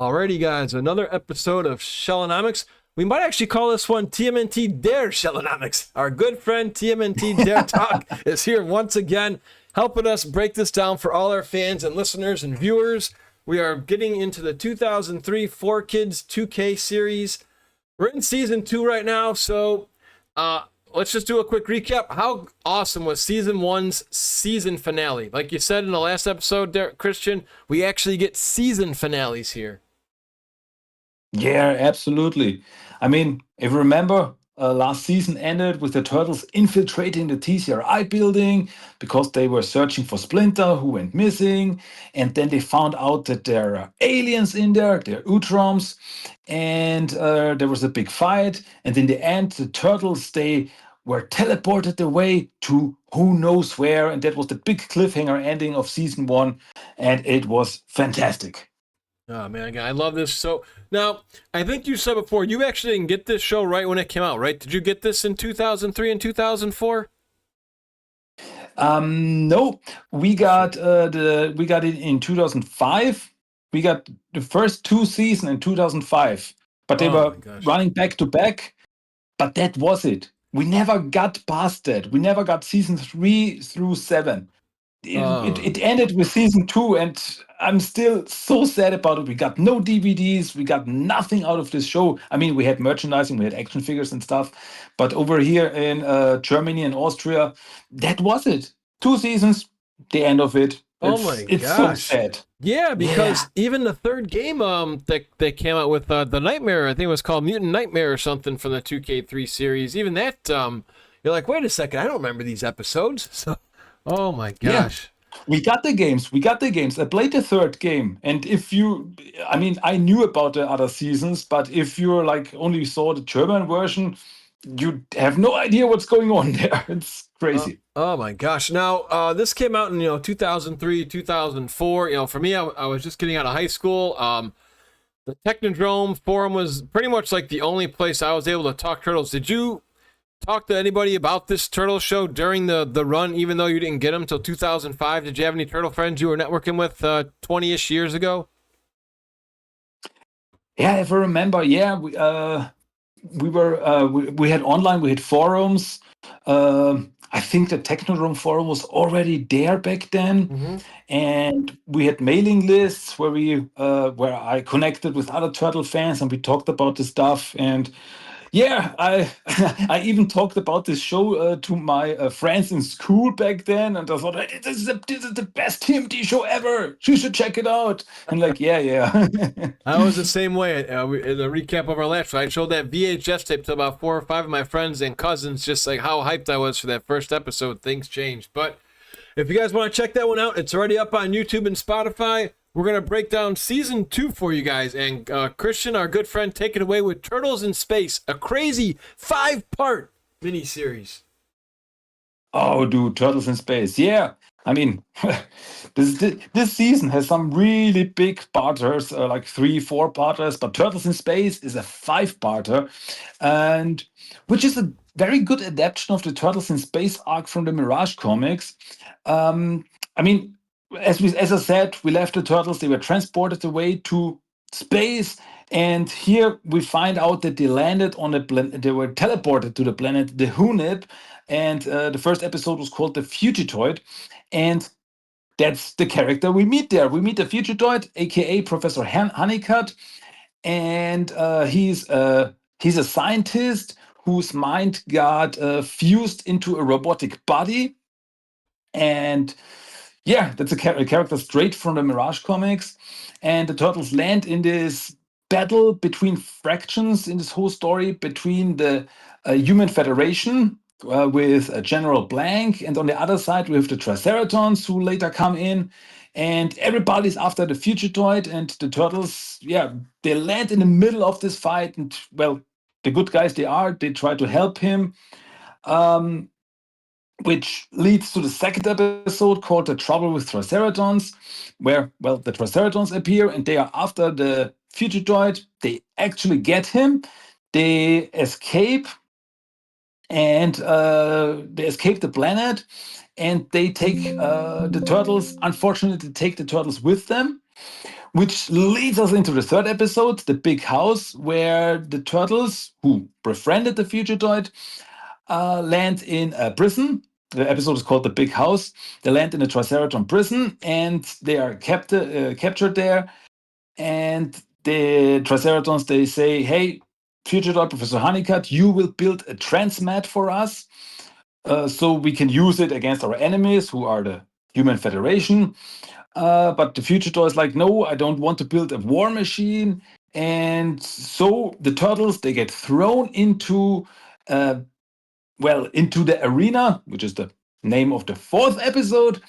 Alrighty, guys, another episode of Shellonomics. We might actually call this one TMNT Dare Shellonomics. Our good friend TMNT Dare Talk is here once again, helping us break this down for all our fans and listeners and viewers. We are getting into the 2003 Four Kids 2K series. We're in season 2 right now, so let's just do a quick recap. How awesome was season 1's season finale? Like you said in the last episode, Christian, we actually get season finales here. Yeah, absolutely. I mean, if you remember, last season ended with the Turtles infiltrating the TCRI building because they were searching for Splinter, who went missing. And then they found out that there are aliens in there, they're Utroms. And there was a big fight. And in the end, the Turtles, they were teleported away to who knows where. And that was the big cliffhanger ending of season 1. And it was fantastic. Oh man, I love this. So now, I think you said before you actually didn't get this show right when it came out, right? Did you get this in 2003 and 2004? No, we got it in 2005. We got the first 2 seasons in 2005, but they were running back to back. But that was it. We never got past that. We never got season 3 through 7. It ended with season 2, and I'm still so sad about it. We got no DVDs, we got nothing out of this show. I mean, we had merchandising, we had action figures and stuff, but over here in Germany and Austria, that was it. 2 seasons, the end of it. It's so sad. Yeah, because even the third game that they came out with, the Nightmare, I think it was called Mutant Nightmare or something from the 2K3 series. Even that, you're like, wait a second, I don't remember these episodes. So. Oh my gosh. Yeah. We got the games. I played the third game. And I knew about the other seasons, but if you're like only saw the German version, you have no idea what's going on there. It's crazy. Oh my gosh. Now, this came out in, 2003, 2004. For me, I was just getting out of high school. The Technodrome forum was pretty much like the only place I was able to talk Turtles. Did you talk to anybody about this Turtle show during the run, even though you didn't get them until 2005? Did you have any Turtle friends you were networking with 20-ish years ago? Yeah, if I remember, we had online, we had forums. I think the Technodrome forum was already there back then, and we had mailing lists where I connected with other Turtle fans, and we talked about the stuff. And yeah, I even talked about this show to my friends in school back then, and I thought, hey, this is the best TMT show ever. You should check it out. And like, yeah. I was the same way. In the recap of our last show, I showed that VHS tape to about 4 or 5 of my friends and cousins, just like how hyped I was for that first episode. Things changed. But if you guys want to check that one out, it's already up on YouTube and Spotify. We're going to break down season 2 for you guys. And Christian, our good friend, take it away with Turtles in Space, a crazy 5-part miniseries. Oh, dude, Turtles in Space. Yeah. I mean, this season has some really big parters, like 3-4 parters, but Turtles in Space is a 5-parter, and which is a very good adaptation of the Turtles in Space arc from the Mirage comics. As I said, we left the Turtles, they were transported away to space, and here we find out that they landed on a planet, they were teleported to the planet, the Hunib, and the first episode was called The Fugitoid, and that's the character we meet there. We meet the Fugitoid, aka Professor Honeycutt, and he's a scientist whose mind got fused into a robotic body, and yeah, that's a character straight from the Mirage comics. And the Turtles land in this battle between fractions in this whole story between the Human Federation with General Blank, and on the other side we have the Triceratons who later come in, and everybody's after the Fugitoid, and the Turtles, they land in the middle of this fight, and well, the good guys they try to help him. Which leads to the second episode called The Trouble with Triceratons, where, well, the Triceratons appear and they are after the Fugitoid. They actually get him. They escape, and they escape the planet, and they take the Turtles, unfortunately, take the Turtles with them, which leads us into the third episode, the big house, where the turtles who befriended the Fugitoid land in a prison. The episode is called The Big House. They land in a Triceraton prison and they are captured there. And the Triceratons, they say, hey, Fugitoid Professor Honeycutt, you will build a transmat for us so we can use it against our enemies, who are the Human Federation. But the Fugitoid is like, no, I don't want to build a war machine. And so the turtles, they get thrown into into the arena, which is the name of the fourth episode.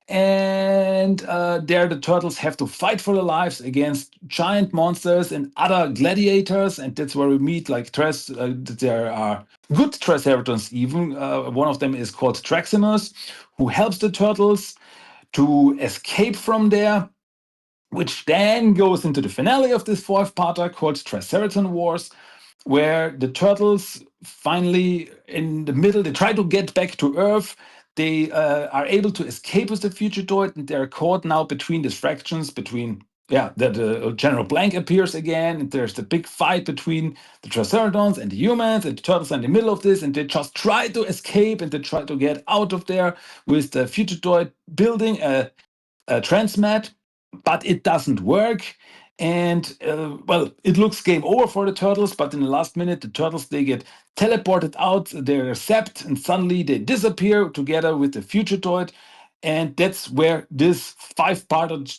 And there the turtles have to fight for their lives against giant monsters and other gladiators. And that's where we meet like there are good Triceratons even. One of them is called Traximus, who helps the turtles to escape from there, which then goes into the finale of this fourth parter called Triceraton Wars, where the turtles finally, in the middle, they try to get back to Earth. They are able to escape with the Fugitoid, and they're caught now between these fractions, between, the General Blank appears again, and there's the big fight between the Triceratons and the humans, and the turtles are in the middle of this, and they just try to escape, and they try to get out of there with the Fugitoid building a transmat, but it doesn't work. And it looks game over for the turtles, but in the last minute, the turtles, they get teleported out, they're zapped, and suddenly they disappear together with the Fugitoid. And that's where this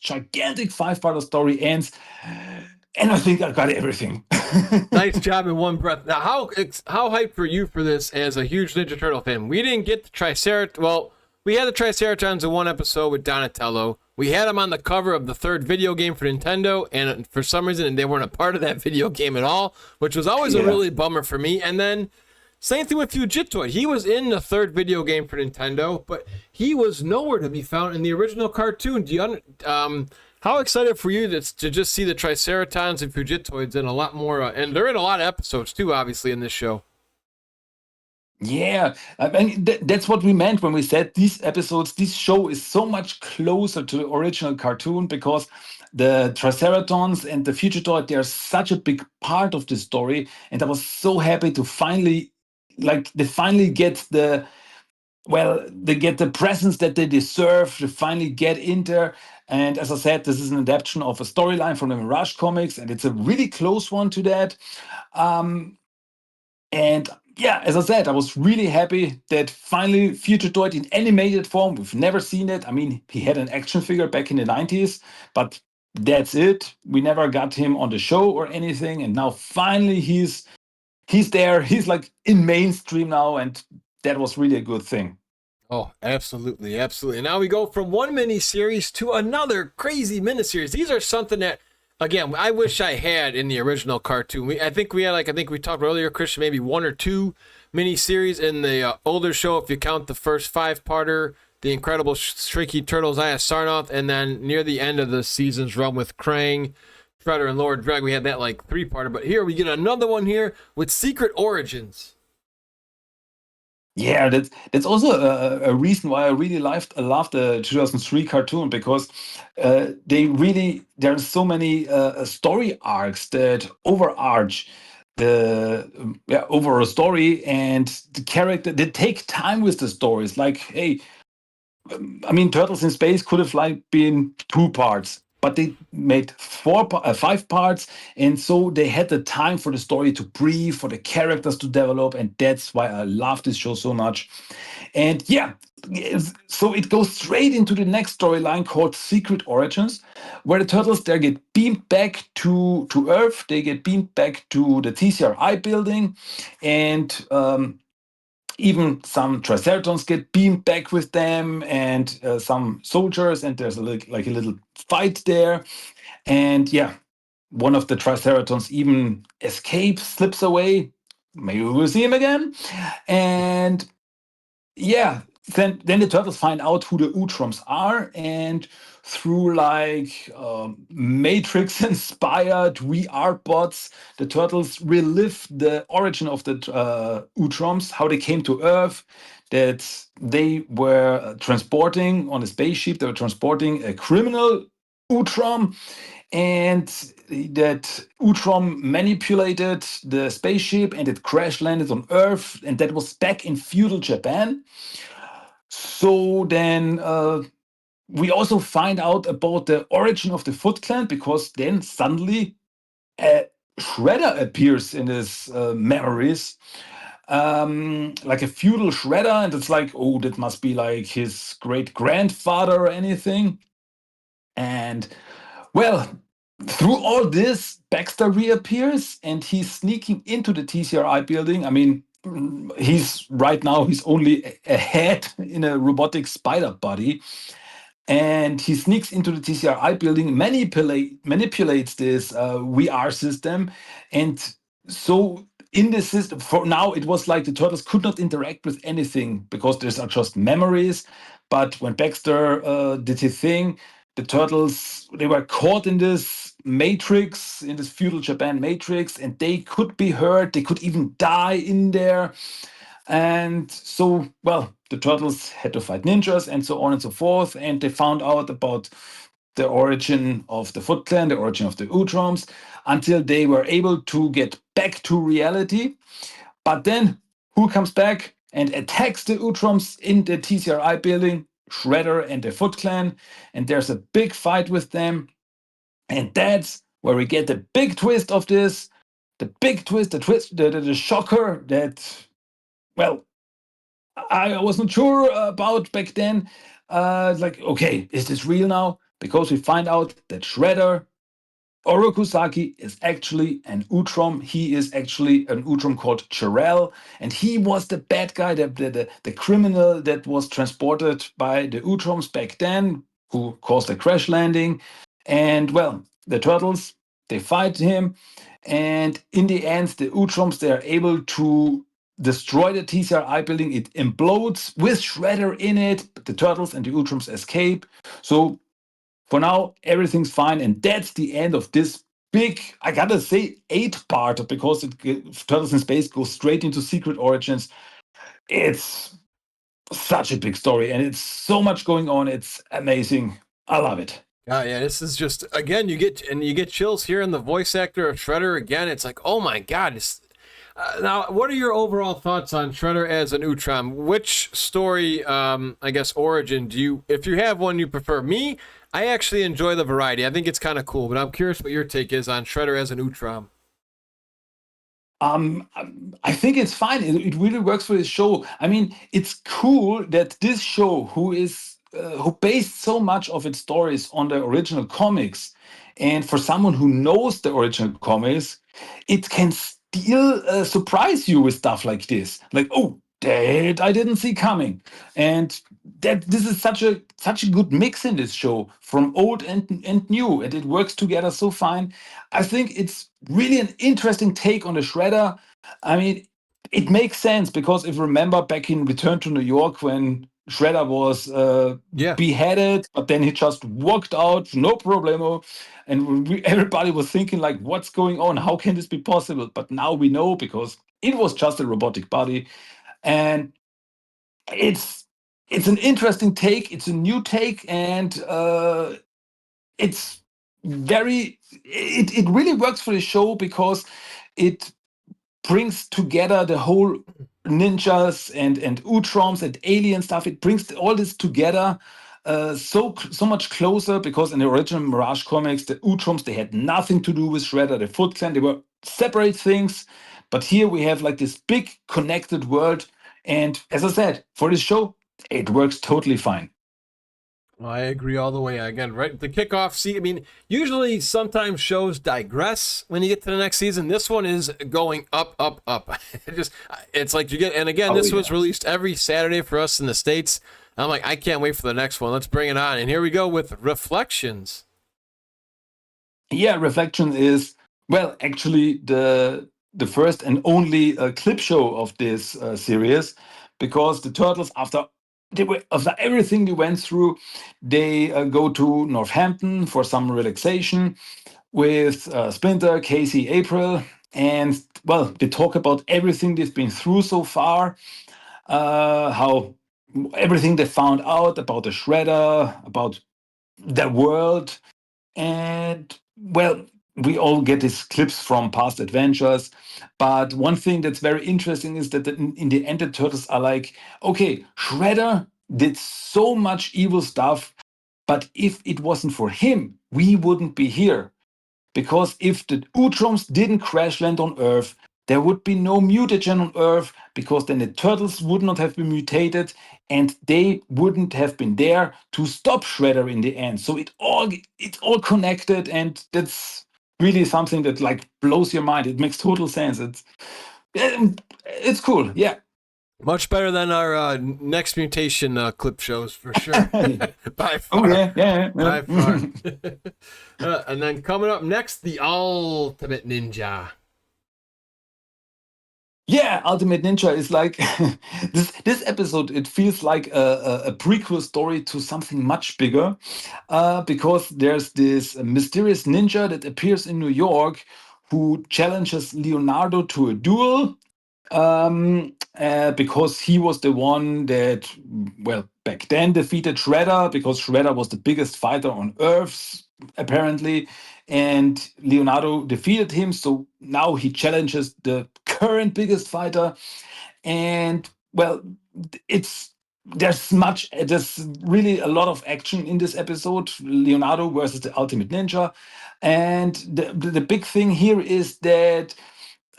gigantic five-part story ends. And I think I got everything. Nice job in one breath. Now, how hyped were you for this as a huge Ninja Turtle fan? We didn't get the Triceratons. Well, we had the Triceratons in one episode with Donatello. We had them on the cover of the third video game for Nintendo, and for some reason, they weren't a part of that video game at all, which was always a really bummer for me. And then, same thing with Fugitoid. He was in the third video game for Nintendo, but he was nowhere to be found in the original cartoon. How excited for you to just see the Triceratons and Fugitoids in a lot more, and they're in a lot of episodes too, obviously, in this show. Yeah, I mean, that's what we meant when we said these episodes, this show is so much closer to the original cartoon because the Triceratons and the Fugitoid, they're such a big part of the story. And I was so happy to they finally get they get the presence that they deserve, to finally get in there. And as I said, this is an adaptation of a storyline from the Mirage comics, and it's a really close one to that. And yeah, as I said, I was really happy that finally Fugitoid in animated form, we've never seen it. I mean, he had an action figure back in the 90s, but that's it. We never got him on the show or anything. And now finally he's there. He's like in mainstream now, and that was really a good thing. Oh, absolutely, absolutely. Now we go from one miniseries to another crazy miniseries. These are something that, again, I wish I had in the original cartoon. I think we talked earlier, Christian, maybe one or two miniseries in the older show, if you count the first five-parter, The Incredible Shrinky Turtles, Aya Sarnoff, and then near the end of the season's run with Krang, Shredder, and Lord Drag, we had that like three-parter. But here we get another one here with Secret Origins. Yeah, that's also a reason why I really loved the 2003 cartoon, because there's so many story arcs that overarch the overall story, and the character, they take time with the stories. Like, hey, I mean, Turtles in Space could have been 2 parts, but they made 5 parts, and so they had the time for the story to breathe, for the characters to develop, and that's why I love this show so much. And yeah, so it goes straight into the next storyline called Secret Origins, where the turtles there get beamed back to Earth. They get beamed back to the TCRI building, and even some Triceratons get beamed back with them, and some soldiers, and there's a little fight there. And yeah, one of the Triceratons even escapes, slips away. Maybe we'll see him again. And yeah, then the turtles find out who the Utroms are, and through Matrix inspired VR bots, the turtles relive the origin of the Utroms, how they came to Earth, that they were transporting on a spaceship, they were transporting a criminal Utrom, and that Utrom manipulated the spaceship and it crash landed on Earth, and that was back in feudal Japan. So then we also find out about the origin of the Foot Clan, because then suddenly Shredder appears in his memories, like a feudal Shredder, and it's like, oh, that must be like his great grandfather or anything. And well, through all this, Baxter reappears and he's sneaking into the TCRI building. I mean, he's right now, he's only a head in a robotic spider body. And he sneaks into the TCRI building, manipulates this VR system. And so in the system, for now, it was like the turtles could not interact with anything because these are just memories. But when Baxter did his thing, the turtles, they were caught in this matrix, in this feudal Japan matrix, and they could be hurt. They could even die in there. And so, well, the turtles had to fight ninjas and so on and so forth. And they found out about the origin of the Foot Clan, the origin of the Utroms, until they were able to get back to reality. But then who comes back and attacks the Utroms in the TCRI building? Shredder and the Foot Clan. And there's a big fight with them. And that's where we get the big twist of this. The big twist, the shocker that, well, I wasn't sure about back then. Like, okay, is this real now? Because we find out that Shredder, Orokusaki, is actually an Utrom. He is actually an Utrom called Jarrell, and he was the bad guy, the criminal that was transported by the Utroms back then, who caused a crash landing. And well, the turtles, they fight him, and in the end, the Utroms, they are able to destroy the TCRI building. It implodes with Shredder in it. But the turtles and the Utroms escape. So for now, everything's fine, and that's the end of this big, I gotta say, 8-part, because Turtles in Space goes straight into Secret Origins. It's such a big story, and it's so much going on. It's amazing. I love it. Yeah, this is just, again, you get chills hearing the voice actor of Shredder again. It's like, oh my god. Now, what are your overall thoughts on Shredder as an Utrom? Which story, I guess, origin do you, if you have one you prefer? Me, I actually enjoy the variety. I think it's kind of cool, but I'm curious what your take is on Shredder as an Utrom. Um, I think it's fine. It really works for this show. I mean, it's cool that this show, who based so much of its stories on the original comics, and for someone who knows the original comics, it can still surprise you with stuff like this. Like, oh, that I didn't see coming, and that this is such a good mix in this show from old and new, and it works together so fine. I think it's really an interesting take on the Shredder. I mean, it makes sense because if you remember back in Return to New York when Shredder was Yeah. beheaded, but then he just walked out, no problemo, and everybody was thinking like, "What's going on? How can this be possible?" But now we know because it was just a robotic body, and it's it's an interesting take. It's a new take, and it's it really works for the show because it brings together the whole ninjas and utroms and alien stuff. It brings all this together so much closer, because in the original Mirage comics, the utroms, they had nothing to do with Shredder, the Foot Clan. They were separate things, but here we have like this big connected world. And as I said, for this show, it works totally fine. I agree all the way. Again, right, the kickoff scene. I mean, usually sometimes shows digress when you get to the next season. This one is going up, up, up. It's like you get, and again, Oh this yeah. was released every Saturday for us in the States. I'm like, I can't wait for the next one. Let's bring it on. And here we go with Reflections. Yeah, Reflection is, well, actually the first and only clip show of this series, because the turtles, after everything they went through, they go to Northampton for some relaxation with Splinter, Casey, April, and well, they talk about everything they've been through so far, how everything they found out about the Shredder, about the world. And well, we all get these clips from past adventures, but one thing that's very interesting is that in the end, the turtles are like, okay, Shredder did so much evil stuff, but if it wasn't for him, we wouldn't be here. Because if the Utroms didn't crash land on Earth, there would be no mutagen on Earth, because then the turtles would not have been mutated and they wouldn't have been there to stop Shredder in the end. So it's all connected, and that's really something that like blows your mind. It makes total sense. It's cool. Yeah. Much better than our next mutation clip shows for sure. By Oh far. yeah. By far. And then coming up next, the Ultimate Ninja. Yeah, Ultimate Ninja is like this episode. It feels like a prequel story to something much bigger, because there's this mysterious ninja that appears in New York who challenges Leonardo to a duel, because he was the one that, well, back then defeated Shredder, because Shredder was the biggest fighter on Earth, apparently, and Leonardo defeated him. So now he challenges the current biggest fighter, and well, it's there's really a lot of action in this episode. Leonardo versus the Ultimate Ninja, and the big thing here is that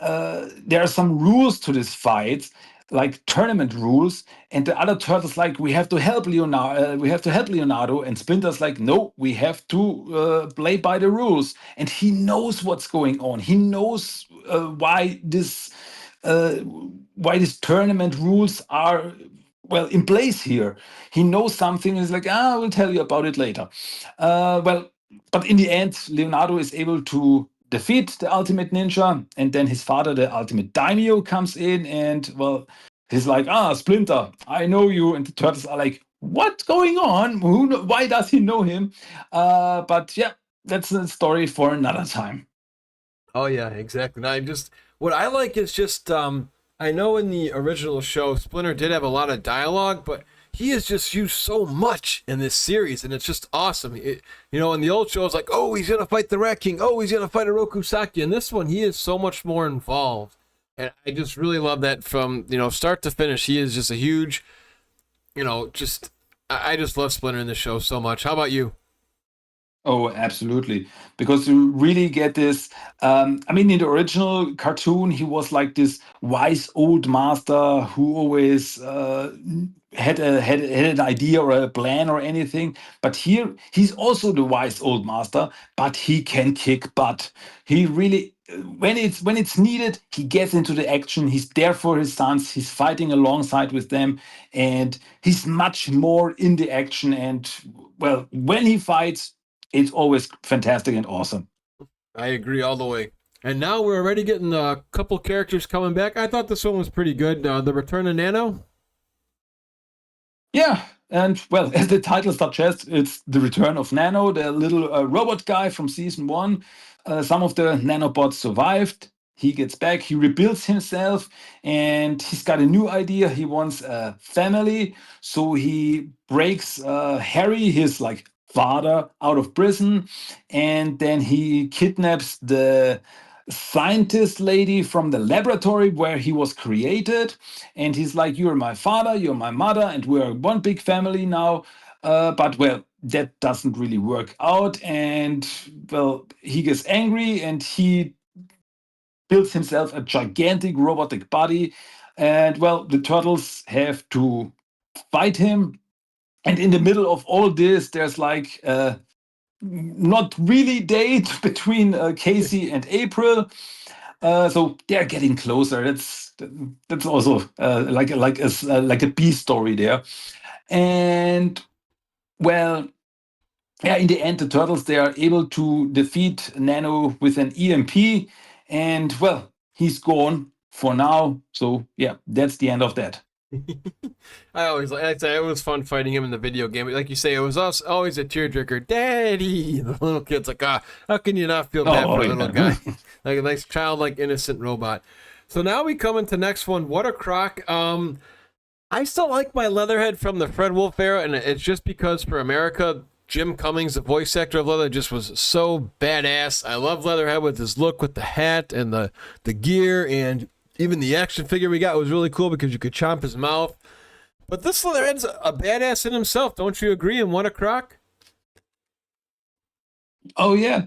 there are some rules to this fight, like tournament rules, and the other turtles like, we have to help Leonardo, and Splinter's like, no, we have to play by the rules, and he knows what's going on. He knows uh, why these tournament rules are, well, in place here. He knows something. He's like, I will tell you about it later. Well, but in the end, Leonardo is able to defeat the Ultimate Ninja, and then his father, the Ultimate Daimyo, comes in, and well, he's like, Splinter, I know you, and the turtles are like, what's going on? Why does he know him? But yeah, that's a story for another time. Oh yeah, exactly. And what I like is just I know in the original show Splinter did have a lot of dialogue, but he is just used so much in this series, and it's just awesome. In the old show, it's like, oh, he's gonna fight the Rat King, oh, he's gonna fight a Rokusaki. In this one, he is so much more involved, and I just really love that from start to finish. He is just a huge, just I just love Splinter in the show so much. How about you? Oh, absolutely. Because you really get this. I mean, in the original cartoon, he was like this wise old master who always had an idea or a plan or anything. But here, he's also the wise old master, but he can kick butt. He really, when it's needed, he gets into the action. He's there for his sons. He's fighting alongside with them, and he's much more in the action. And well, when he fights, it's always fantastic and awesome. I agree all the way. And now we're already getting a couple characters coming back. I thought this one was pretty good. The Return of Nano. Yeah, and well, as the title suggests, it's the return of Nano, the little robot guy from season one. Some of the nanobots survived. He gets back, he rebuilds himself, and he's got a new idea. He wants a family, so he breaks Harry, his like father, out of prison, and then he kidnaps the scientist lady from the laboratory where he was created, and he's like, you're my father, you're my mother, and we're one big family now. But well, that doesn't really work out, and well, he gets angry and he builds himself a gigantic robotic body, and well, the turtles have to fight him. And in the middle of all this, there's like not really date between Casey and April. So they're getting closer. That's also like a B story there. And well, yeah, in the end, the turtles, they are able to defeat Nano with an EMP, and well, he's gone for now. So yeah, that's the end of that. I'd say it was fun fighting him in the video game. Like you say, it was always a tearjerker. Daddy, the little kid's like, how can you not feel bad for a little guy? Like a nice childlike innocent robot. So now we come into next one. What a crock. I still like my Leatherhead from the Fred Wolf era, and it's just because for America, Jim Cummings, the voice actor of Leather, just was so badass. I love Leatherhead with his look, with the hat and the gear, and even the action figure we got was really cool because you could chomp his mouth. But this Leatherhead's a badass in himself, don't you agree? And what a crock! Oh yeah.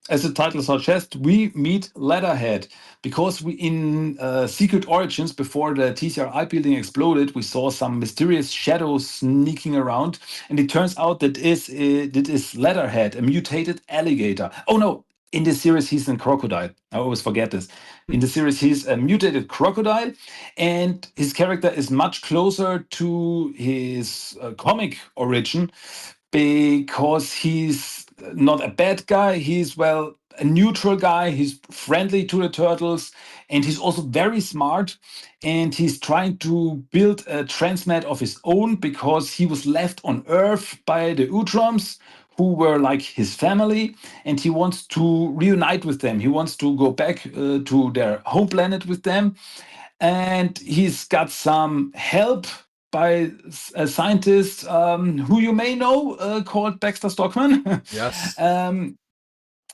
As the title suggests, we meet Leatherhead because we in Secret Origins, before the TCRI building exploded, we saw some mysterious shadows sneaking around, and it turns out that it is Leatherhead, a mutated alligator. Oh no, in this series he's a crocodile. I always forget this. In the series he's a mutated crocodile, and his character is much closer to his comic origin because he's not a bad guy. He's, well, a neutral guy. He's friendly to the turtles, and he's also very smart. And he's trying to build a transmat of his own because he was left on Earth by the Utroms, who were like his family, and he wants to reunite with them. He wants to go back to their home planet with them, and he's got some help by a scientist who you may know, called Baxter Stockman. Yes.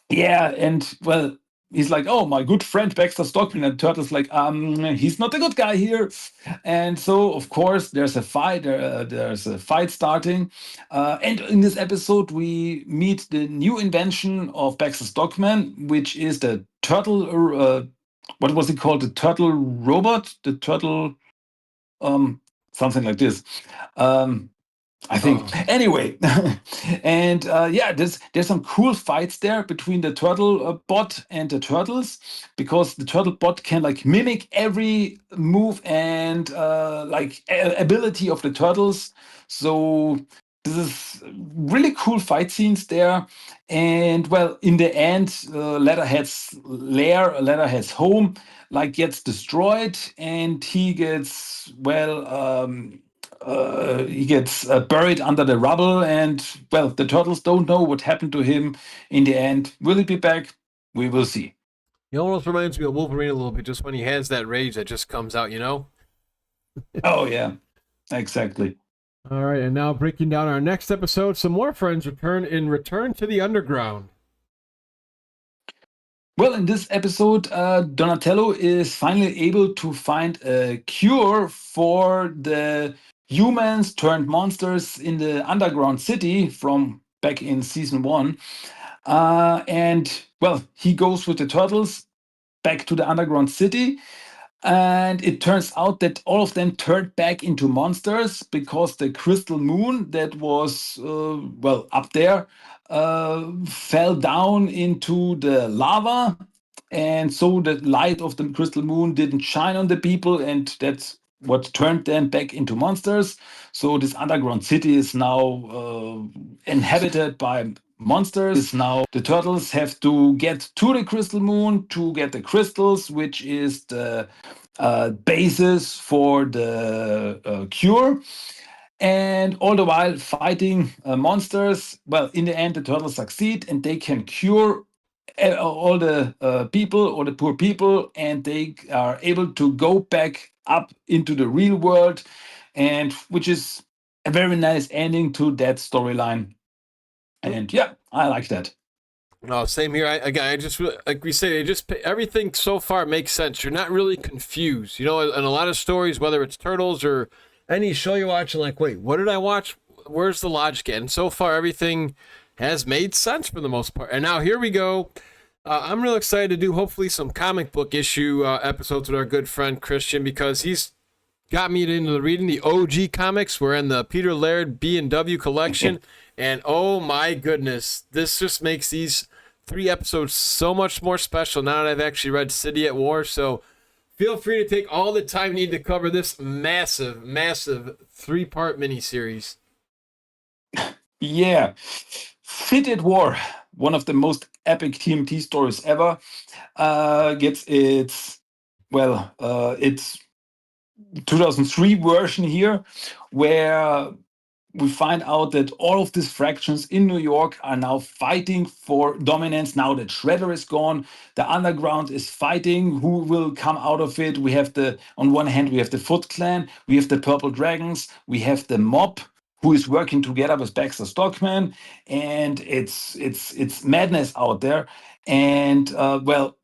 Yeah, and well, he's like, "Oh, my good friend Baxter Stockman," and Turtle's like, he's not a good guy here." And so, of course, there's a fight. There's a fight starting, and in this episode, we meet the new invention of Baxter Stockman, which is the turtle. What was it called? The turtle robot. The turtle, something like this. Um, I think. Oh. Anyway, and yeah, there's some cool fights there between the turtle bot and the turtles, because the turtle bot can like mimic every move and ability of the turtles. So this is really cool fight scenes there. And well, in the end, Leatherhead's lair, Leatherhead's home, like gets destroyed, and he gets, well, he gets buried under the rubble, and well, the turtles don't know what happened to him in the end. Will he be back? We will see. It almost reminds me of Wolverine a little bit, just when he has that rage that just comes out, you know? Oh yeah, exactly. All right, and now breaking down our next episode, some more friends return in Return to the Underground. Well, in this episode, Donatello is finally able to find a cure for the humans turned monsters in the underground city from back in season 1. And well, he goes with the turtles back to the underground city. And it turns out that all of them turned back into monsters because the crystal moon that was, well, up there fell down into the lava. And so the light of the crystal moon didn't shine on the people, and that's what turned them back into monsters. So this underground city is now inhabited by monsters. Now the turtles have to get to the crystal moon to get the crystals, which is the basis for the cure. And all the while fighting monsters. Well, in the end, the turtles succeed and they can cure all the people, or the poor people, and they are able to go back up into the real world, and which is a very nice ending to that storyline. And yeah, I like that. No, same here. I just really, like we say, it just everything so far makes sense. You're not really confused, you know. In a lot of stories, whether it's Turtles or any show you watch, and like, wait, what did I watch? Where's the logic at? And so far, everything has made sense for the most part. And now here we go. I'm real excited to do hopefully some comic book issue episodes with our good friend Christian, because he's got me into reading the OG comics. We're in the Peter Laird B&W collection, and oh my goodness, this just makes these 3 episodes so much more special now that I've actually read City at War. So feel free to take all the time you need to cover this massive, massive 3-part miniseries. Yeah, Fit at War, one of the most epic TMT stories ever, gets its 2003 version here, where we find out that all of these fractions in New York are now fighting for dominance. Now that Shredder is gone, the underground is fighting. Who will come out of it? We have on one hand, we have the Foot Clan, we have the Purple Dragons, we have the Mob, who is working together with Baxter Stockman, and it's madness out there. And well,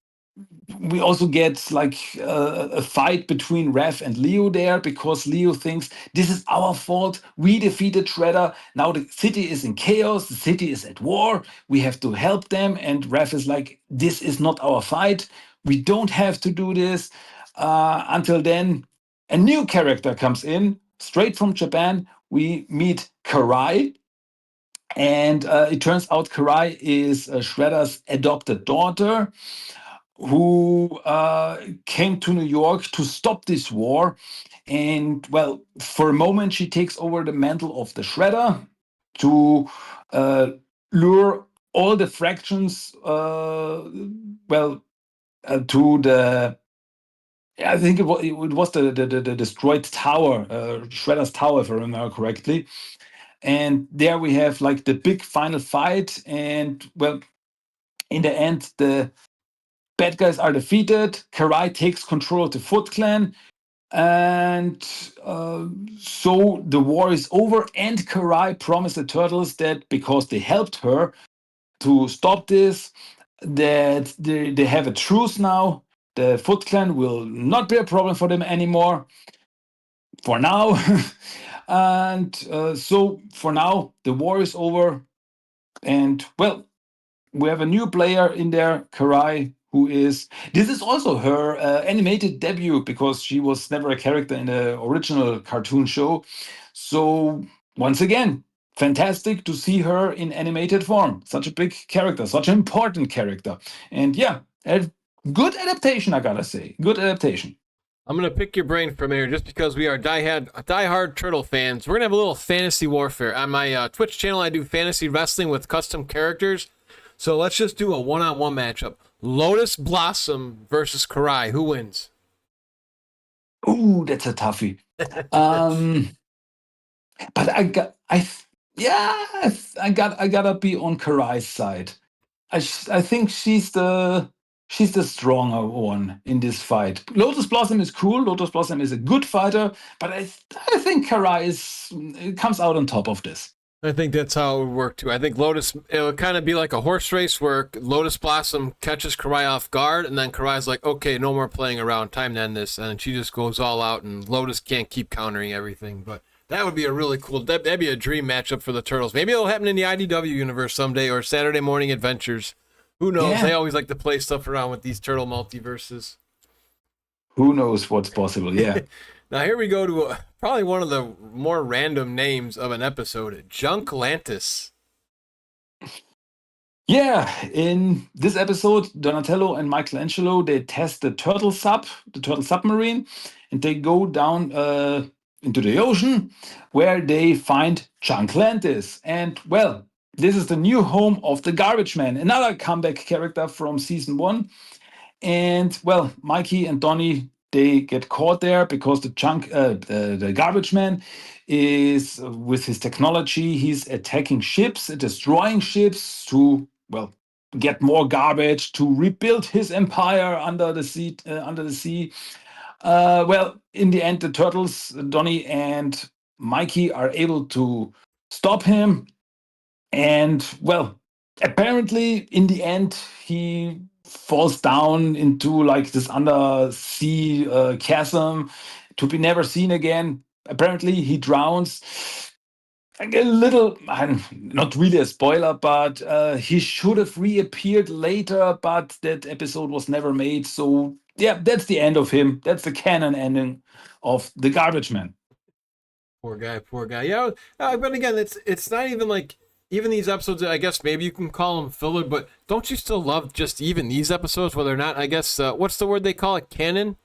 we also get like a fight between Raph and Leo there, because Leo thinks this is our fault. We defeated Shredder. Now the city is in chaos. The city is at war. We have to help them. And Raph is like, this is not our fight. We don't have to do this. Until then, a new character comes in straight from Japan. We meet Karai. And it turns out Karai is Shredder's adopted daughter, who came to New York to stop this war. And well, for a moment, she takes over the mantle of the Shredder to uh, lure all the fractions, well, to the. I think it was the destroyed tower, Shredder's tower, if I remember correctly. And there we have like the big final fight. And well, in the end, the bad guys are defeated. Karai takes control of the Foot Clan, and so the war is over. And Karai promised the Turtles that because they helped her to stop this, that they have a truce now. The Foot Clan will not be a problem for them anymore for now. And so for now, the war is over. And well, we have a new player in there, Karai, who is. This is also her animated debut, because she was never a character in the original cartoon show. So once again, fantastic to see her in animated form. Such a big character, such an important character, and yeah, a good adaptation. I gotta say, good adaptation. I'm gonna pick your brain for a minute, just because we are diehard turtle fans. We're gonna have a little fantasy warfare on my Twitch channel. I do fantasy wrestling with custom characters, so let's just do a one-on-one matchup. Lotus Blossom versus Karai. Who wins? Ooh, that's a toughie. Um, but yeah, I gotta be on Karai's side. I think she's the stronger one in this fight. Lotus Blossom is cool. Lotus Blossom is a good fighter, but I think Karai comes out on top of this. I think that's how it would work too. I think it would kind of be like a horse race where Lotus Blossom catches Karai off guard, and then Karai's like, okay, no more playing around, time to end this, and she just goes all out, and Lotus can't keep countering everything. But that would be a really cool, that'd be a dream matchup for the Turtles. Maybe it'll happen in the IDW universe someday, or Saturday Morning Adventures. Who knows? Yeah. They always like to play stuff around with these turtle multiverses. Who knows what's possible? Yeah. Now here we go to probably one of the more random names of an episode, Junklantis. Yeah, in this episode, Donatello and Michelangelo, they test the turtle submarine, and they go down into the ocean, where they find Junklantis. And well, this is the new home of the Garbage Man, another comeback character from season 1. And well, Mikey and Donnie, they get caught there because the Garbage Man is with his technology. He's attacking ships, destroying ships to well get more garbage to rebuild his empire under the sea. Well, in the end, the Turtles, Donnie and Mikey, are able to stop him. And well, apparently, in the end, he falls down into like this undersea chasm to be never seen again. Apparently, he drowns. Like a little, not really a spoiler, but he should have reappeared later, but that episode was never made. So yeah, that's the end of him. That's the canon ending of the Garbage Man. Poor guy, poor guy. Yeah, but again, it's not even like even these episodes. I guess maybe you can call them filler, but don't you still love just even these episodes, whether or not? I guess what's the word they call it? Canon.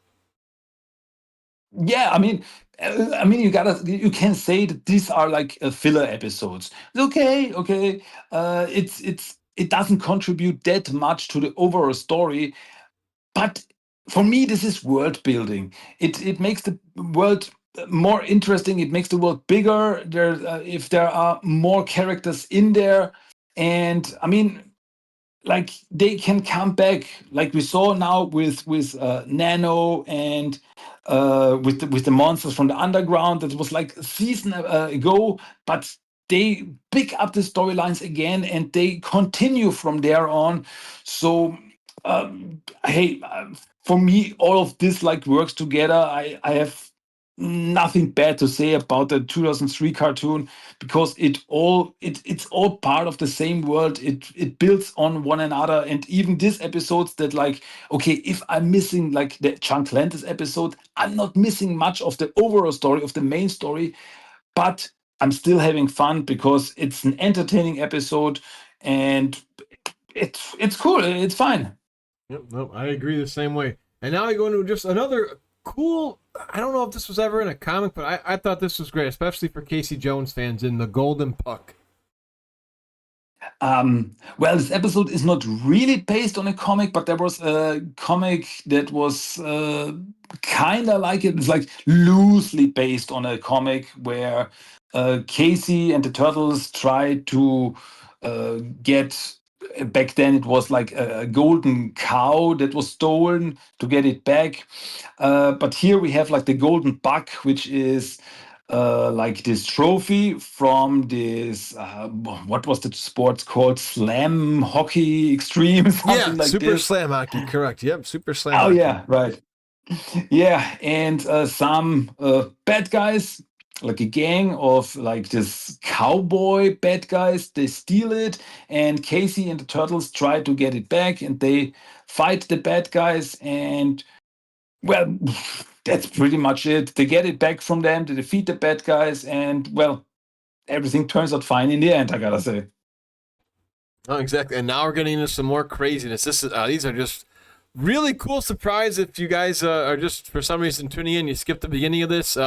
Yeah, you can say that these are like filler episodes. Okay, okay. It doesn't contribute that much to the overall story, but for me, this is world building. It makes the world more interesting. It makes the world bigger. If there are more characters in there, and like they can come back, like we saw now with Nano and with the monsters from the underground. That was like a season ago, but they pick up the storylines again and they continue from there on. So hey, for me, all of this like works together. I have nothing bad to say about the 2003 cartoon because it's all part of the same world. It builds on one another, and even these episodes that like, okay, if I'm missing like the Chunklantis episode, I'm not missing much of the overall story of the main story, but I'm still having fun because it's an entertaining episode, and it's cool. It's fine. Yep, no, I agree the same way. And now I go into just another cool. I don't know if this was ever in a comic, but I thought this was great, especially for Casey Jones fans in the Golden Puck. Well, this episode is not really based on a comic, but there was a comic that was kind of like it. It's like loosely based on a comic where Casey and the Turtles tried to get. Back then, it was like a golden cow that was stolen to get it back. But here we have like the golden buck, which is like this trophy from this what was the sports called, slam hockey extreme, Yeah, something like Super this. Slam Hockey, correct. Yep, Super Slam Oh Hockey. yeah, right. Yeah, and some bad guys, like a gang of like this cowboy bad guys, they steal it, and Casey and the Turtles try to get it back, and they fight the bad guys, and well, that's pretty much it. They get it back from them, they defeat the bad guys, and well, everything turns out fine in the end, I gotta say. Oh, exactly. And now we're getting into some more craziness. This is these are just really cool surprise. If you guys are just for some reason tuning in, you skipped the beginning of this.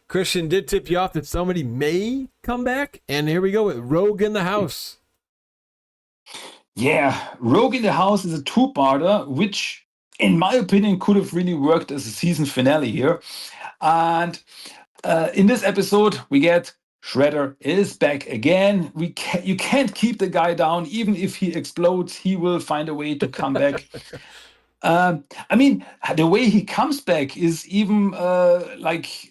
Christian did tip you off that somebody may come back, and here we go with Rogue in the House. Yeah, Rogue in the House is a two-parter, which, in my opinion, could have really worked as a season finale here. And in this episode, we get Shredder is back again. You can't keep the guy down, even if he explodes. He will find a way to come back. I mean, the way he comes back is even like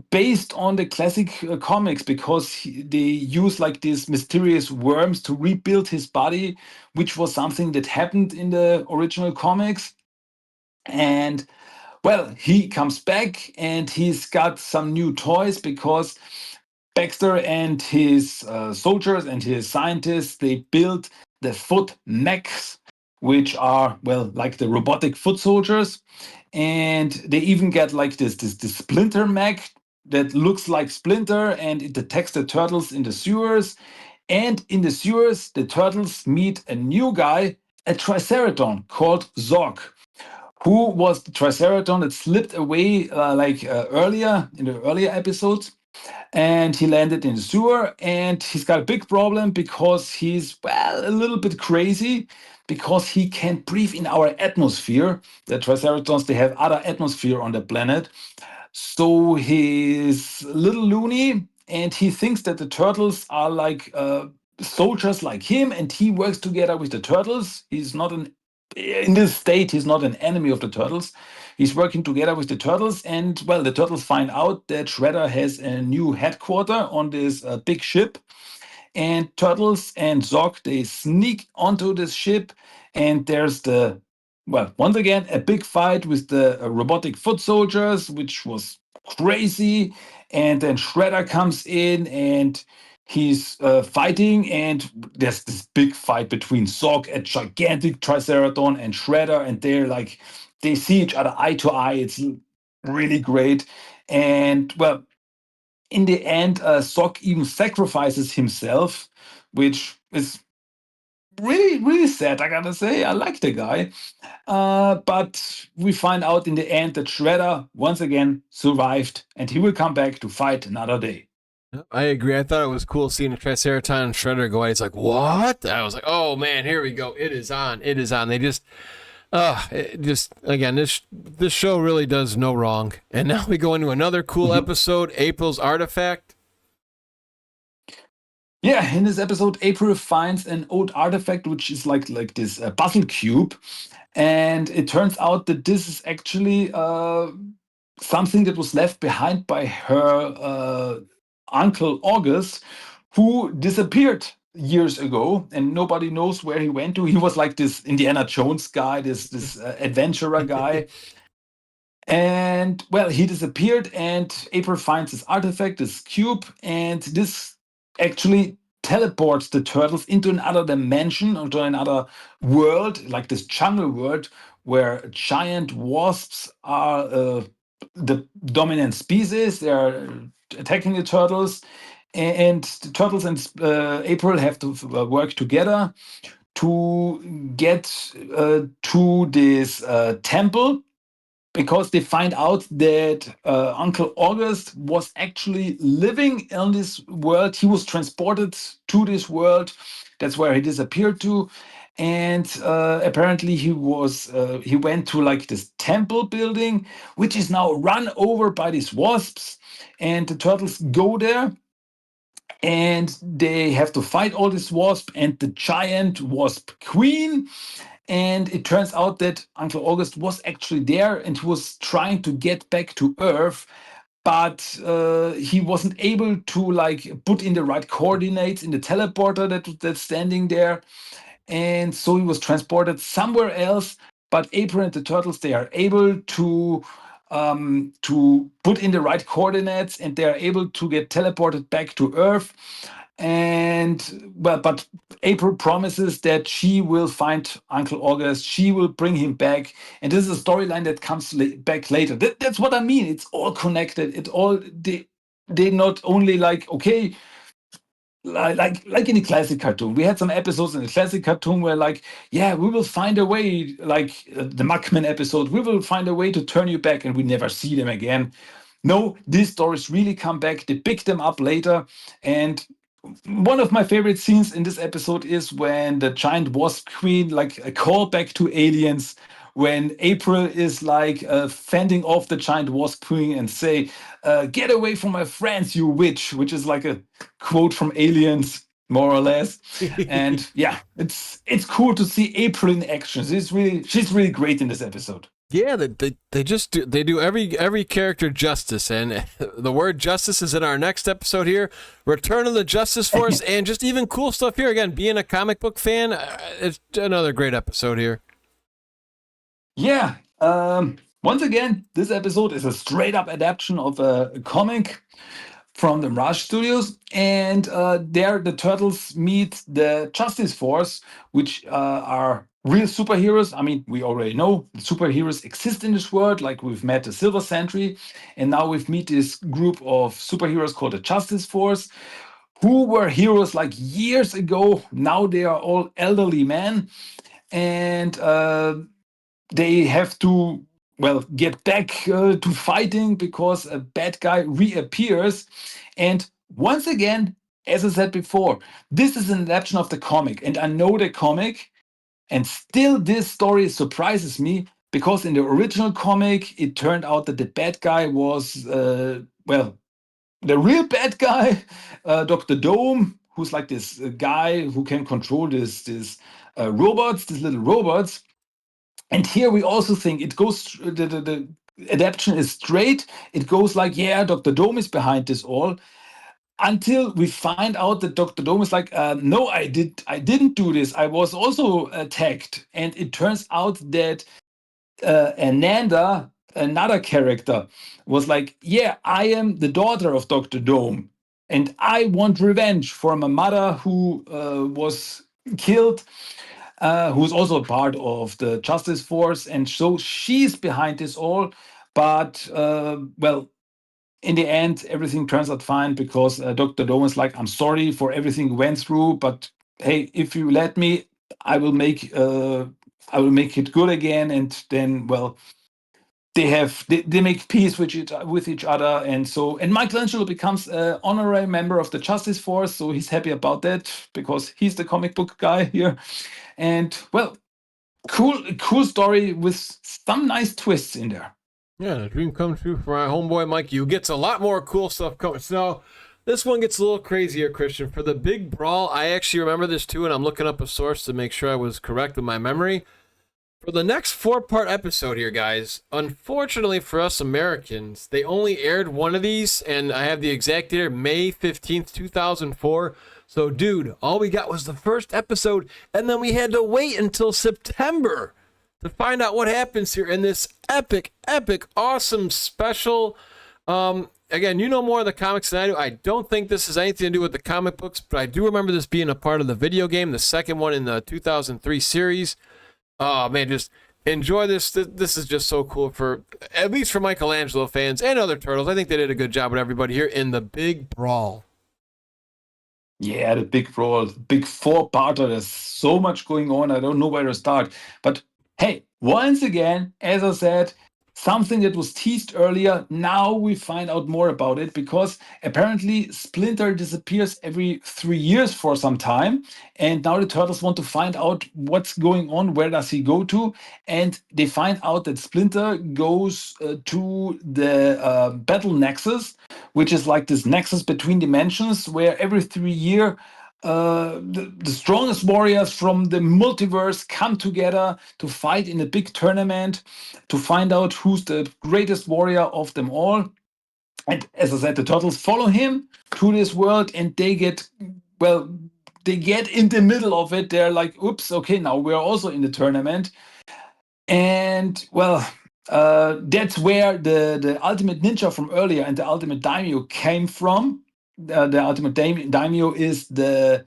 based on the classic comics because they use like these mysterious worms to rebuild his body, which was something that happened in the original comics. And well, he comes back and he's got some new toys because Baxter and his soldiers and his scientists, they built the foot mechs, which are, well, like the robotic foot soldiers. And they even get like this Splinter mech that looks like Splinter, and it detects the turtles in the sewers. And in the sewers, the turtles meet a new guy, a Triceratron called Zorg, who was the Triceratron that slipped away earlier in the earlier episodes, and he landed in the sewer, and he's got a big problem because he's, well, a little bit crazy because he can't breathe in our atmosphere. The Triceratons, they have other atmosphere on the planet, so he's a little loony, and he thinks that the turtles are like soldiers like him, and he works together with the turtles. He's not an In this state, he's not an enemy of the turtles. He's working together with the turtles, and well, the turtles find out that Shredder has a new headquarter on this big ship, and Turtles and Zog, they sneak onto this ship, and there's the, well, once again, a big fight with the robotic foot soldiers, which was crazy. And then Shredder comes in and he's fighting, and there's this big fight between Zog, a gigantic Triceratron, and Shredder, and they're like, they see each other eye to eye. It's really great. And well, in the end, Sock even sacrifices himself, which is really, really sad. I gotta say, I like the guy. But we find out in the end that Shredder once again survived, and he will come back to fight another day. I agree. I thought it was cool seeing a Triceratops and Shredder go away. It's like, what? I was like, oh man, here we go. It is on. It is on. They just again, this show really does no wrong. And now we go into another cool episode, April's Artifact. Yeah, in this episode, April finds an old artifact, which is like this puzzle cube, and it turns out that this is actually something that was left behind by her uncle August, who disappeared years ago, and nobody knows where he went to. He was like this Indiana Jones guy, this adventurer guy. And well, he disappeared, and April finds this artifact, this cube, and this actually teleports the turtles into another dimension, into another world, like this jungle world, where giant wasps are the dominant species. They are attacking the turtles, and the turtles and April have to work together to get to this temple, because they find out that Uncle August was actually living in this world. He was transported to this world. That's where he disappeared to. And apparently he went to like this temple building, which is now run over by these wasps. And the turtles go there, and they have to fight all these wasps and the giant wasp queen. And it turns out that Uncle August was actually there, and he was trying to get back to Earth, but he wasn't able to like put in the right coordinates in the teleporter that's standing there, and so he was transported somewhere else. But April and the turtles, they are able to put in the right coordinates, and they are able to get teleported back to Earth. And well, but April promises that she will find Uncle August, she will bring him back, and this is a storyline that comes back later. That's what I mean. It's all connected. It all they not only like, okay, like in the classic cartoon, we had some episodes in the classic cartoon where like, yeah, we will find a way, like the Muckman episode, we will find a way to turn you back, and we never see them again. No, these stories really come back. They pick them up later. And one of my favorite scenes in this episode is when the giant wasp queen, like a callback to Aliens, when April is like fending off the giant wasp queen and say, "Get away from my friends, you witch," which is like a quote from Aliens, more or less. And yeah, it's cool to see April in action. She's really great in this episode. Yeah, they just do every character justice, and the word justice is in our next episode here, Return of the Justice Force, and just even cool stuff here. Again, being a comic book fan, it's another great episode here. Yeah. Once again, this episode is a straight up adaptation of a comic from the Mirage Studios, and there the turtles meet the Justice Force, which are real superheroes. I mean, we already know the superheroes exist in this world, like we've met the Silver Sentry, and now we've met this group of superheroes called the Justice Force, who were heroes like years ago. Now they are all elderly men, and they have to, well, get back to fighting because a bad guy reappears. And once again, as I said before, this is an adaptation of the comic, and I know the comic, and still this story surprises me, because in the original comic it turned out that the bad guy was well, the real bad guy, Dr. Dome, who's like this guy who can control this robots, these little robots. And here we also think it goes, the adaptation is straight. It goes like, yeah, Dr. Dome is behind this all, until we find out that Dr. Dome is like, no, I didn't do this. I was also attacked. And it turns out that Ananda, another character, was like, yeah, I am the daughter of Dr. Dome, and I want revenge for my mother who was killed, who's also a part of the Justice Force, and so she's behind this all. But well, in the end, everything turns out fine, because Dr. Dome is like, I'm sorry for everything we went through, but hey, if you let me, I will make it good again. And then, well, they make peace with each other, and so, and Michelangelo becomes an honorary member of the Justice Force, so he's happy about that because he's the comic book guy here. And well, cool story with some nice twists in there. Yeah, the dream come true for my homeboy Mike. You gets a lot more cool stuff coming. So This one gets a little crazier, Christian. For the big brawl, I actually remember this too, and I'm looking up a source to make sure I was correct with my memory. For the next 4-part episode here, guys, unfortunately for us Americans, they only aired one of these, and I have the exact date, May 15th, 2004. So, dude, all we got was the first episode, and then we had to wait until September to find out what happens here in this epic, awesome special. Again, you know more of the comics than I do. I don't think this has anything to do with the comic books, but I do remember this being a part of the video game, the second one in the 2003 series. Oh man, just enjoy this. This is just so cool for, at least for Michelangelo fans and other Turtles. I think they did a good job with everybody here in the big brawl. Yeah, the big brawl, big 4-parter. There's so much going on. I don't know where to start. But hey, once again, as I said, something that was teased earlier. Now we find out more about it because apparently Splinter disappears every 3 years for some time. And now the Turtles want to find out what's going on. Where does he go to? And they find out that Splinter goes to the Battle Nexus, which is like this nexus between dimensions where every 3 year the strongest warriors from the multiverse come together to fight in a big tournament to find out who's the greatest warrior of them all. And as I said, the Turtles follow him to this world, and they get, well, they get in the middle of it. They're like, oops, okay, now we're also in the tournament. And well, that's where the Ultimate Ninja from earlier and the Ultimate Daimyo came from. The Ultimate Daimyo is the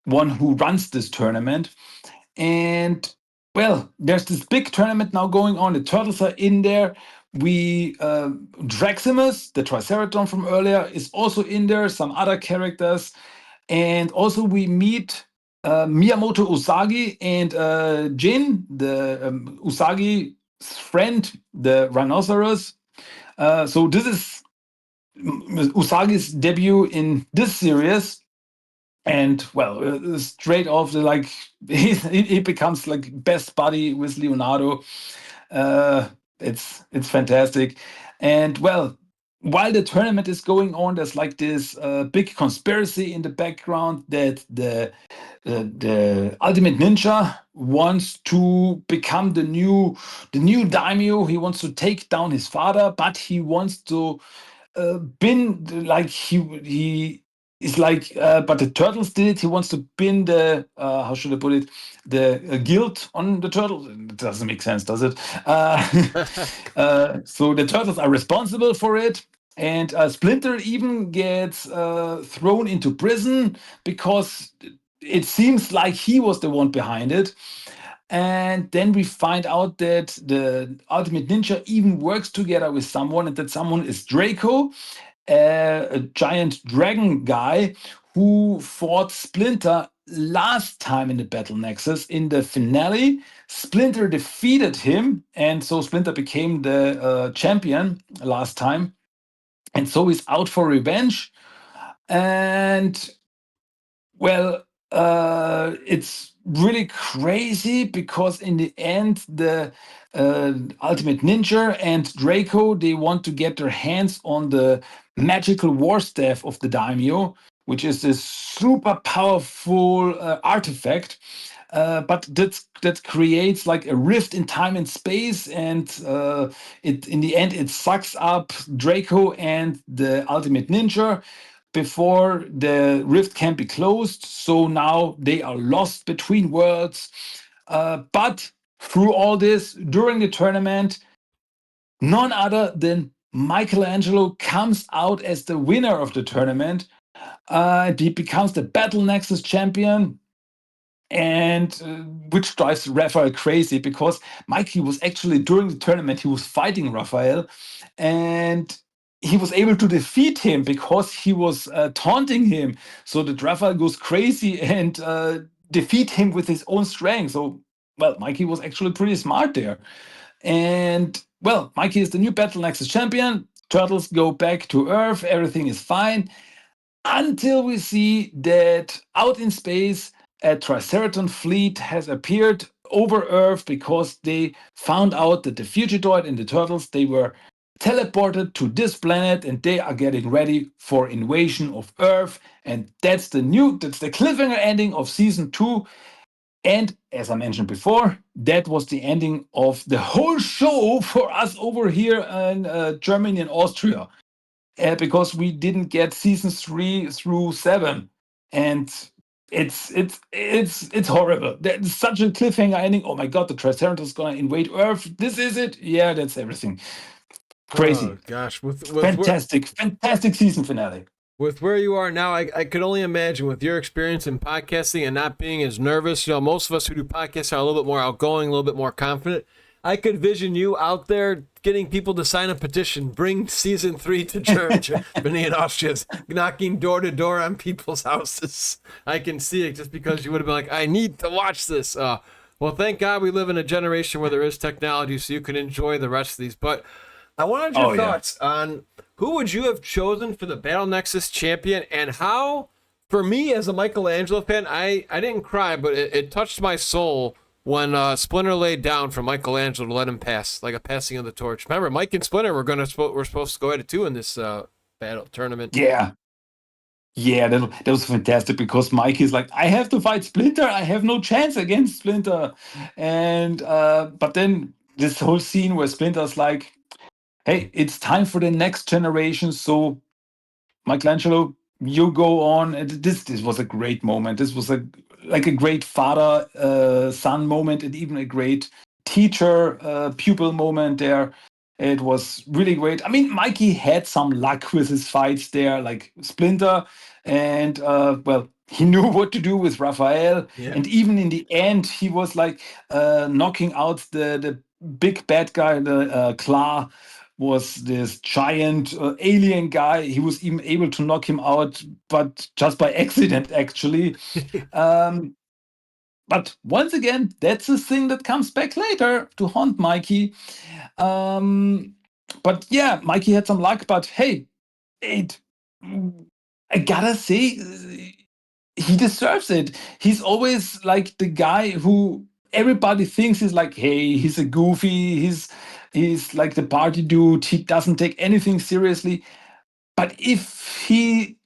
one who runs this tournament. And well, there's this big tournament now going on. The Turtles are in there. We Draximus, the Triceratops from earlier, is also in there. Some other characters, and also we meet Miyamoto Usagi and Jin, the Usagi's friend, the rhinoceros. So this is Usagi's debut in this series, and well, straight off the like he becomes like best buddy with Leonardo. It's fantastic, and well, while the tournament is going on, there's like this big conspiracy in the background that the Ultimate Ninja wants to become the new daimyo. He wants to take down his father, but he wants to bin like he is like but the turtles did it. He wants to pin the how should I put it, the guilt on the turtles. It doesn't make sense, does it? So the turtles are responsible for it, and Splinter even gets thrown into prison because it seems like he was the one behind it. And then we find out that the Ultimate Ninja even works together with someone, and that someone is Draco, a giant dragon guy who fought Splinter last time in the Battle Nexus. In the finale, Splinter defeated him, and so Splinter became the champion last time. And so he's out for revenge. And well, it's really crazy because in the end, the Ultimate Ninja and Draco, they want to get their hands on the magical war staff of the Daimyo, which is this super powerful artifact. But that creates like a rift in time and space, and it in the end it sucks up Draco and the Ultimate Ninja before the rift can be closed. So now they are lost between worlds. But through all this, during the tournament, none other than Michelangelo comes out as the winner of the tournament. He becomes the Battle Nexus champion, and which drives Raphael crazy because Mikey was actually during the tournament he was fighting Raphael, and he was able to defeat him because he was taunting him. So that Raphael goes crazy and defeat him with his own strength. So well, Mikey was actually pretty smart there. And well, Mikey is the new Battle Nexus champion. Turtles go back to Earth. Everything is fine until we see that out in space, a Triceratops fleet has appeared over Earth because they found out that the Fugitoid and the Turtles, they were teleported to this planet and they are getting ready for invasion of Earth. And that's the cliffhanger ending of season 2. And as I mentioned before, that was the ending of the whole show for us over here in Germany and Austria, because we didn't get seasons 3 through 7, and it's horrible. There's such a cliffhanger ending. Oh my God, the Triceratops is gonna invade Earth. This is it. Yeah, that's everything. Oh Crazy, gosh, fantastic season finale. with where you are now, I could only imagine with your experience in podcasting and not being as nervous. You know, most of us who do podcasts are a little bit more outgoing, a little bit more confident. I could vision you out there getting people to sign a petition, bring season 3 to Germany and Austria, knocking door to door on people's houses. I can see it just because you would have been like, I need to watch this. Well, thank God we live in a generation where there is technology so you can enjoy the rest of these. But I wanted your thoughts on who would you have chosen for the Battle Nexus champion, and how, for me as a Michelangelo fan, I didn't cry, but it touched my soul when Splinter laid down for Michelangelo to let him pass, like a passing of the torch. Remember, Mike and Splinter were supposed to go at it too in this battle tournament. Yeah. Yeah, that was fantastic because Mike is like, I have to fight Splinter. I have no chance against Splinter. And but then this whole scene where Splinter's like, hey, it's time for the next generation. So Michelangelo, you go on. And this was a great moment. This was like a great father son moment, and even a great teacher pupil moment there. It was really great. I mean, Mikey had some luck with his fights there, like Splinter, and well, he knew what to do with Raphael. Yeah. And even in the end, he was like knocking out the big bad guy, the Claw was this giant alien guy. He was even able to knock him out, but just by accident, actually. um, but once again, that's a thing that comes back later to haunt Mikey. Um, but yeah, Mikey had some luck, but hey, it, I gotta say, he deserves it. He's always like the guy who everybody thinks is like, hey, he's a goofy, he's like the party dude, he doesn't take anything seriously. But if he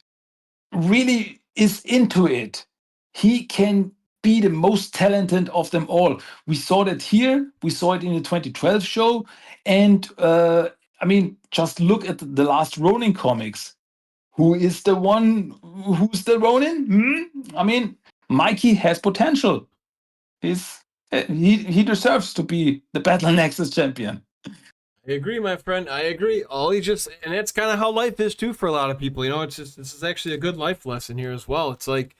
really is into it, he can be the most talented of them all. We saw that here, we saw it in the 2012 show, and I mean, just look at the last Ronin comics. Who is the one? Who's the Ronin? I mean, Mikey has potential. He deserves to be the Battle Nexus champion. I agree, my friend. I agree. And that's kind of how life is too for a lot of people. You know, it's just, this is actually a good life lesson here as well. It's like,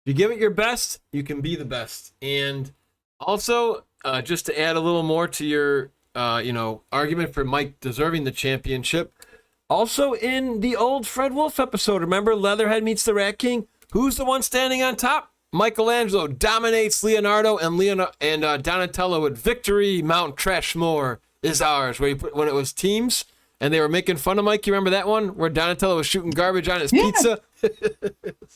if you give it your best, you can be the best. And also, just to add a little more to your, argument for Mike deserving the championship. Also, in the old Fred Wolf episode, remember Leatherhead meets the Rat King? Who's the one standing on top? Michelangelo dominates Leonardo and Donatello with victory. Mount Trashmore is ours. When it was teams and they were making fun of Mike. You remember that one where Donatello was shooting garbage on his pizza?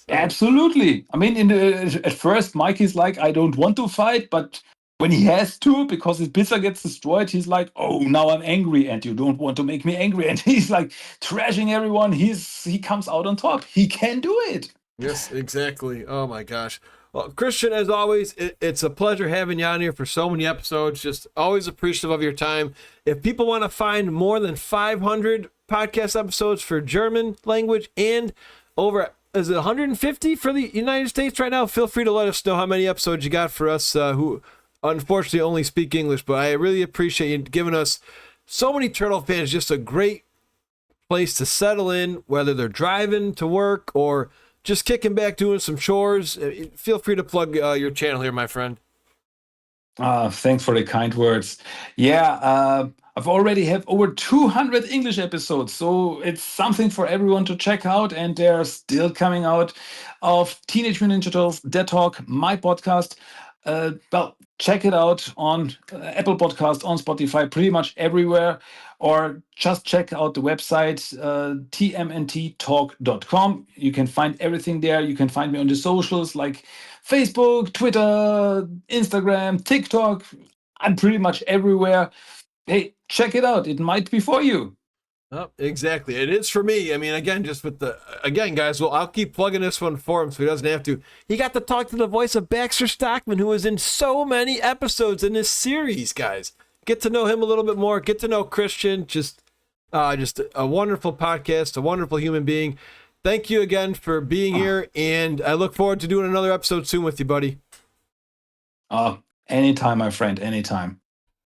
Absolutely. I mean, at first, Mike is like, I don't want to fight, but when he has to, because his pizza gets destroyed, he's like, oh, now I'm angry, and you don't want to make me angry. And he's like trashing everyone. He comes out on top. He can do it. Yes, exactly. Oh my gosh. Well, Christian, as always, it's a pleasure having you on here for so many episodes. Just always appreciative of your time. If people want to find more than 500 podcast episodes for German language and over, is it 150 for the United States right now? Feel free to let us know how many episodes you got for us who unfortunately only speak English, but I really appreciate you giving us, so many Turtle fans, just a great place to settle in, whether they're driving to work or just kicking back doing some chores. Feel free to plug your channel here, my friend. Thanks for the kind words. Yeah, I've already have over 200 English episodes, so it's something for everyone to check out. And they're still coming out of Teenage Mutant Ninja Turtles, Dead Talk, my podcast. Well, check it out on Apple Podcast, on Spotify, pretty much everywhere, or just check out the website tmnttalk.com. You can find everything there. You can find me on the socials like Facebook, Twitter, Instagram, TikTok. I'm pretty much everywhere. Hey, check it out. It might be for you. Oh, exactly. It is for me. I mean, again, just with again, guys, well, I'll keep plugging this one for him so he doesn't have to. He got to talk to the voice of Baxter Stockman, who was in so many episodes in this series, guys. Get to know him a little bit more. Get to know Christian. Just a wonderful podcast, a wonderful human being. Thank you again for being here, and I look forward to doing another episode soon with you, buddy. Anytime, my friend, anytime.